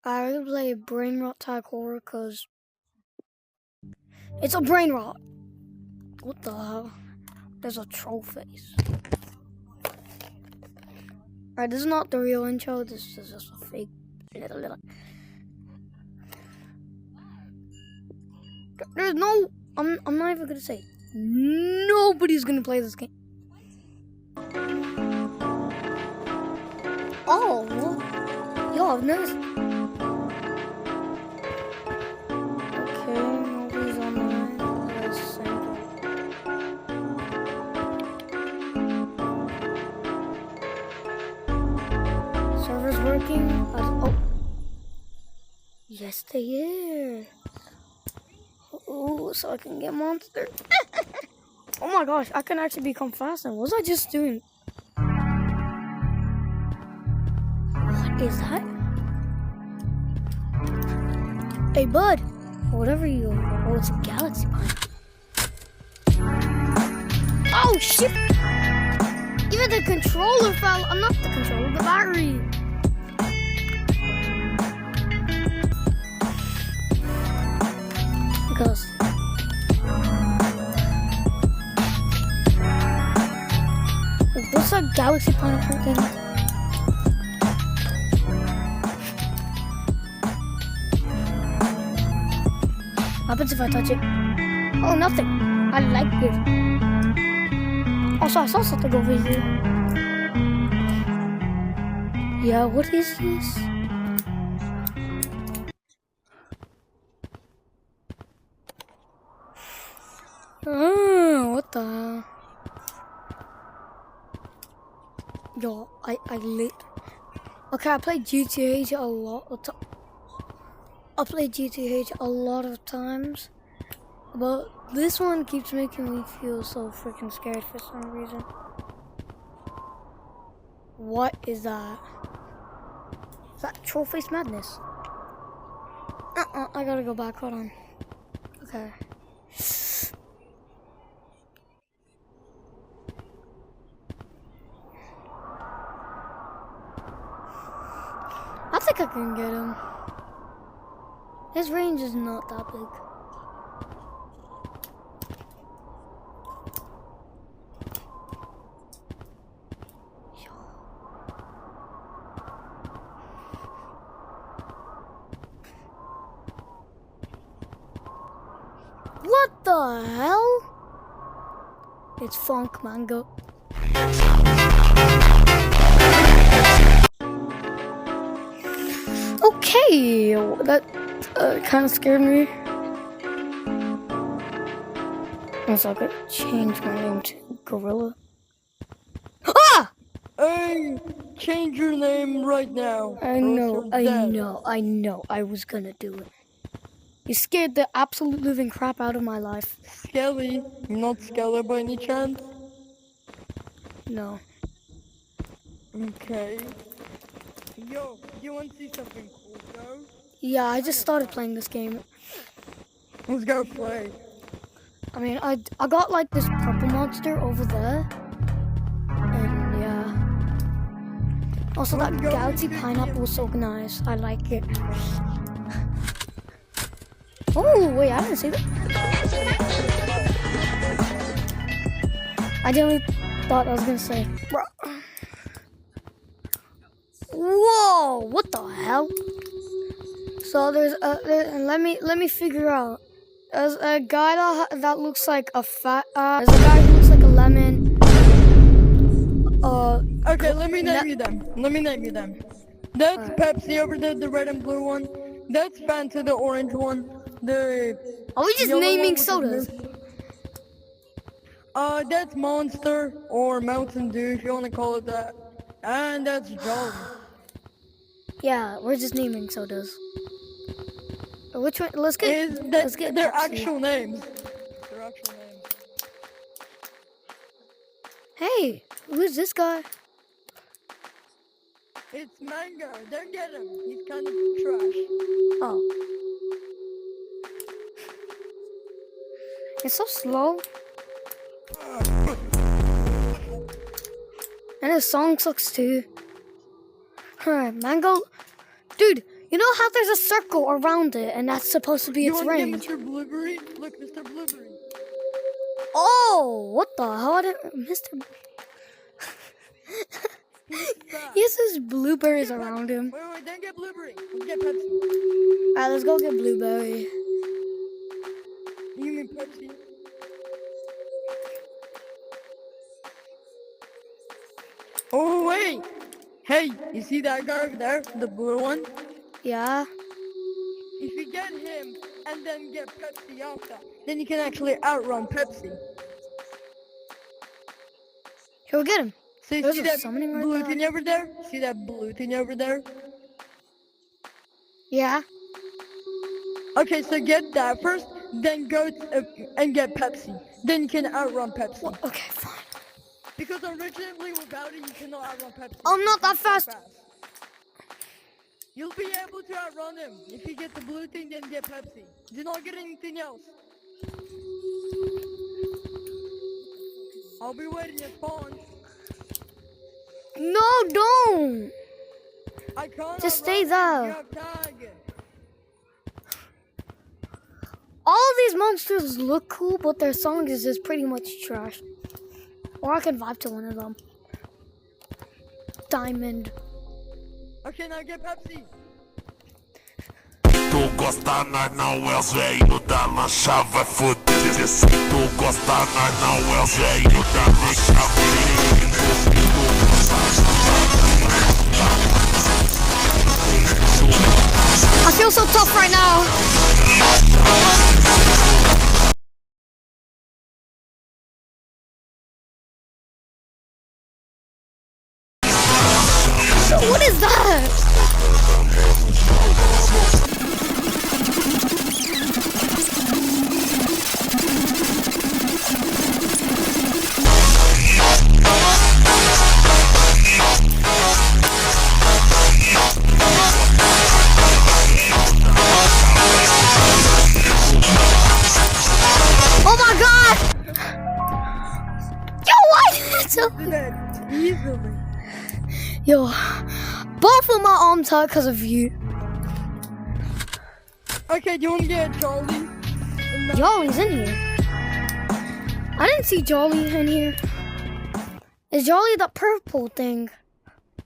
I would play brainrot tag horror because it's a brainrot. What the hell? There's a troll face. Alright, this is not the real intro. This is just a fake. There's no. I'm not even gonna say. Nobody's gonna play this game. Oh, yo, I've noticed. Okay, nobody's online. Let's sample. Server's working. Oh, yes, they are. Oh, so I can get monster. Oh my gosh, I can actually become faster. What was I just doing? What is that? Hey, bud. Whatever you. Oh, it's a galaxy pine. Oh, shit. Even the controller fell. Not the controller, the battery. Because. What's that galaxy pineapple thing? What happens if I touch it? Oh, nothing. I like it. Also, I saw something over here. Yeah, what is this? Oh, what the hell? Yo, I lit. Okay, I played GTH a lot of times. I played GTH a lot of times, but this one keeps making me feel so freaking scared for some reason. What is that? Is that troll face madness? I gotta go back. Hold on. Okay. I think I can get him. His range is not that big. What the hell? It's Funk Mango. Okay, that kind of scared me. Also, I could change my name to Gorilla. Ah! Hey, change your name right now. I know. I was gonna do it. You scared the absolute living crap out of my life. Skelly, you're not Skeller by any chance? No. Okay. Yo, you want to see something cool, though? Yeah, I just started playing this game. Let's go play. I mean, I got like this purple monster over there. And yeah. Also, that galaxy pineapple was so nice. I like it. Oh, wait, I didn't see that. I didn't thought I was gonna say, bro. Whoa, what the hell? So there's let me figure out. There's a guy that looks like a fat. There's a guy who looks like a lemon. Okay, let me name you them. That's Pepsi over there, the red and blue one. That's Fanta, the orange one. Are we just naming sodas? That's Monster or Mountain Dew, if you want to call it that. And that's Jolly. Yeah, we're just naming sodas. Which one? Let's get their Pepsi. actual names. Their actual names. Hey, who's this guy? It's Mango. Don't get him. He's kind of trash. Oh. It's so slow. And his song sucks too. Alright, Mango. Dude, You know how there's a circle around it, and that's supposed to be You its want to get range? Mr. Blueberry? Look, Mr. Blueberry. Oh, what the hell? I didn't, Mr. He's fast. He has his blueberries Get around Pepsi. him. Wait, don't get Blueberry. Let's get Pepsi. Alright, let's go get blueberry. You mean Pepsi? Oh, wait. Hey, you see that guy over there? The blue one? Yeah. If you get him and then get Pepsi after, then you can actually outrun Pepsi. Here, we'll get him. So you There's see a that summoning right blue there. thing over there? See that blue thing over there? Yeah. Okay, so get that first, then go and get Pepsi. Then you can outrun Pepsi. Okay, fine. Because originally without it, you cannot outrun Pepsi. I'm not that He's so fast. You'll be able to outrun him. If you get the blue thing, then get Pepsi. Do not get anything else. I'll be waiting at spawn. No, don't. I can't Just stay outrun there. him. You have tag. All these monsters look cool, but their songs is just pretty much trash. Or I can vibe to one of them. Diamond. Okay, now get Pepsi. Tu gosta, nós não é os velho da lancha, vai foder. Se tu gosta, nós não é os velho da lancha, I feel so tough right now. What is that? Oh my god! Yo, what? Easily. Yo, both of my arms hurt because of you. Okay, do you want to get Charlie? Jolly's in here. I didn't see Jolly in here. Is Jolly the purple thing?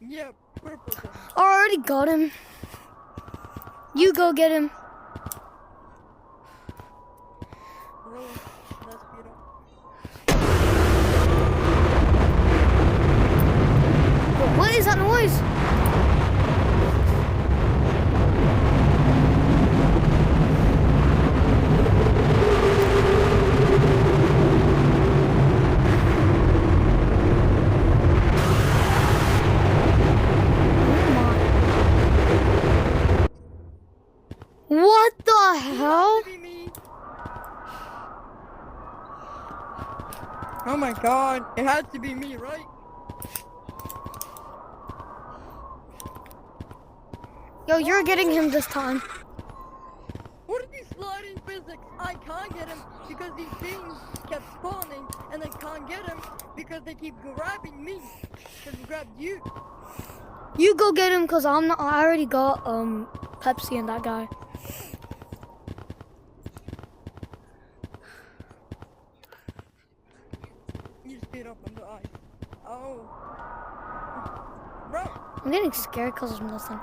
Yeah, purple thing. I already got him. You go get him. Really? Let's beat up. What is that noise? What the hell? Be me. Oh my god, it has to be me, right? Yo, you're getting him this time. What are these sliding physics? I can't get him because these things kept spawning, and I can't get him because they keep grabbing me. Because they grabbed you. You go get him because I'm not. I already got Pepsi and that guy. You speed up on the ice. Oh. Bro, I'm getting scared because of nothing.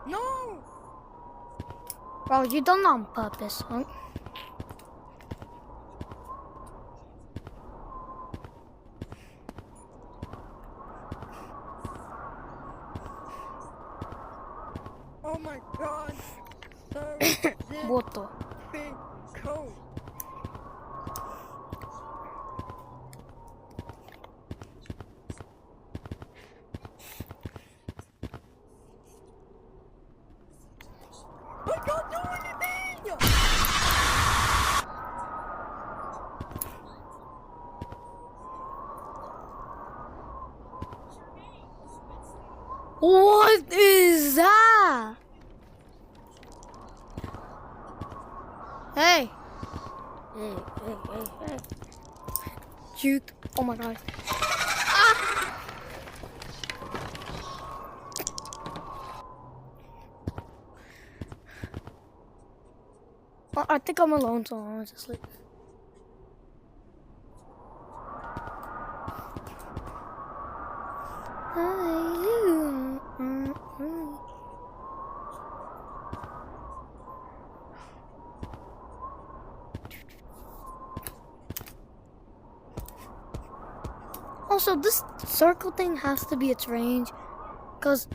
no! Bro, you done that on purpose, huh? Oh my god. So What the? difficult. I can't do anything! What is that? Hey. Hey. Juke. Oh my god. I think I'm alone, so I'm just like. Also, this circle thing has to be its range, because